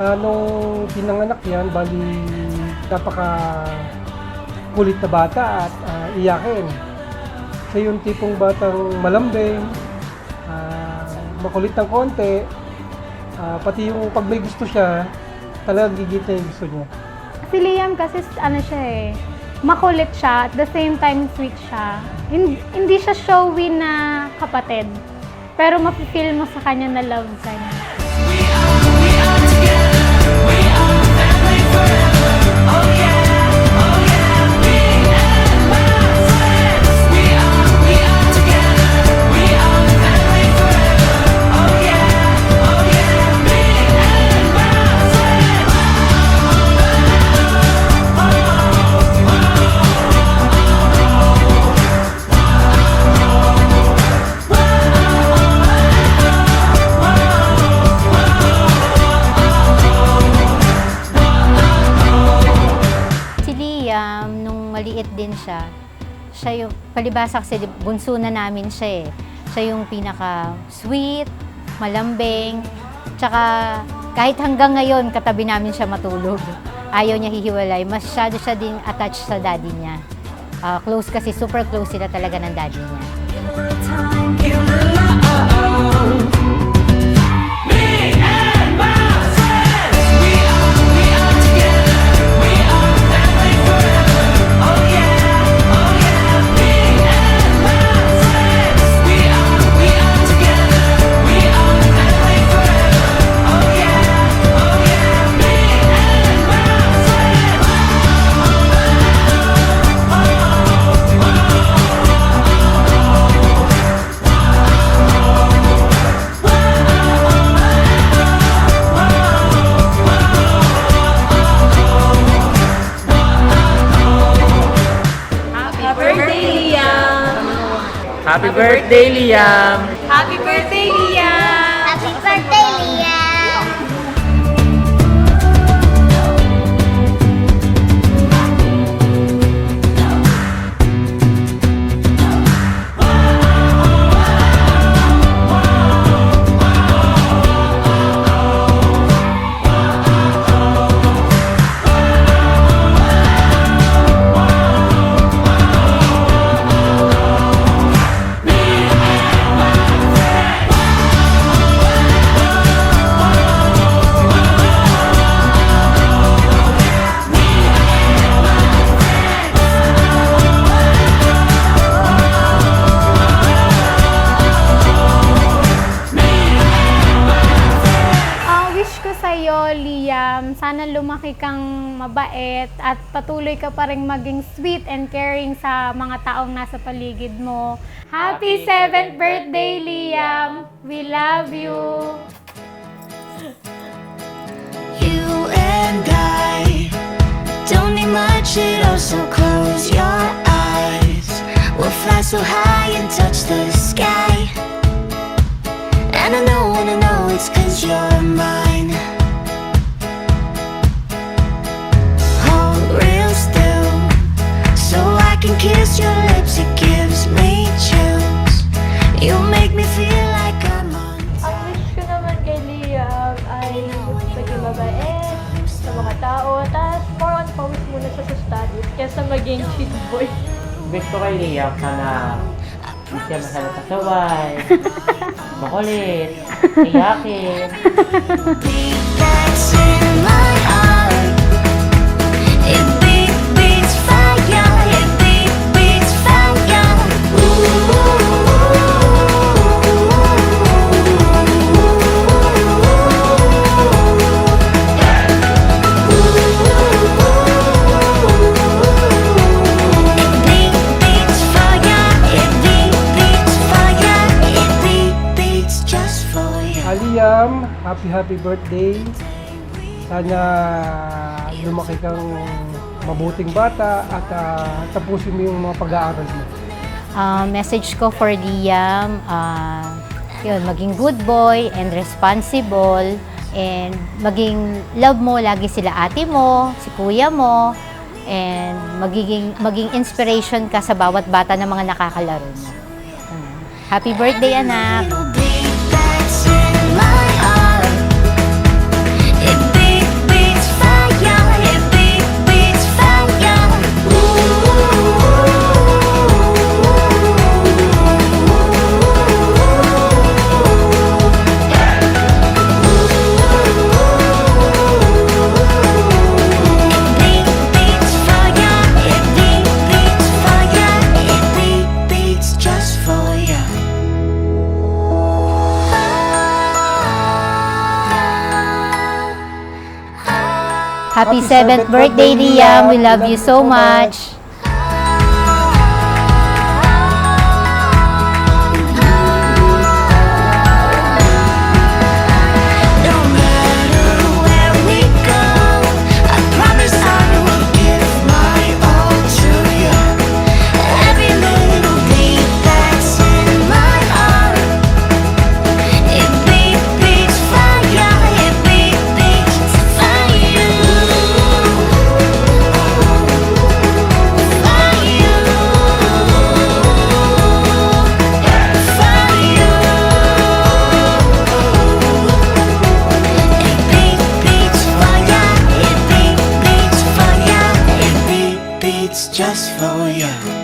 Nung pinanganak yan, bali napaka kulit na bata at iyakin. Siya yung tipong batang malambing, makulit ng konti, pati yung pag may gusto siya, talagang gigit na yung gusto niya. Si Liam kasi ano siya eh, makulit siya, at the same time sweet siya. Hindi siya showy na kapatid, pero mafe-feel mo sa kanya na love ka niya. Nung maliit din siya yung, palibasa kasi bunso na namin siya eh. Siya yung pinaka-sweet, malambing, tsaka kahit hanggang ngayon katabi namin siya matulog. Ayaw niya hihiwalay, masyado siya din attached sa daddy niya. Close kasi, super close sila talaga ng daddy niya. Happy birthday, Liam! Happy birthday, Liam! Happy birthday, Liam! Liam, sana lumaki kang mabait at patuloy ka pa rin maging sweet and caring sa mga taong nasa paligid mo. Happy 7th birthday, Liam! We love you! You and I don't need much at all, so close your eyes. We'll fly so high and touch the sky. And I know it's 'cause you're mine. Kiss your lips, it gives me chills. You make me feel like I'm on top. Ang wish ko naman kay Liam ay maging mabait sa mga tao, tapos more on focus muna siya sa studies kaysa maging cheat boy. Gusto kay Liam, sana hindi siya masyado pasaway, makulit, iyakin. Beat that's in my heart. It beats fire. Liam, happy birthday. Sana lumaki kang mabuting bata at tapusin mo yung mga pag-aaral mo. Message ko for Liam, yun, maging good boy and responsible, and maging love mo lagi sila ate mo, si kuya mo, and maging inspiration ka sa bawat bata ng mga nakakalaro mo. Happy birthday, anak! It'll beat that's in my heart. It beats Happy Happy 7th birthday, Liam. We love you so much. No matter where we go, I promise I will give my all to you. Every little beat that's in my heart, it beats fire, it beats fire. Just for you.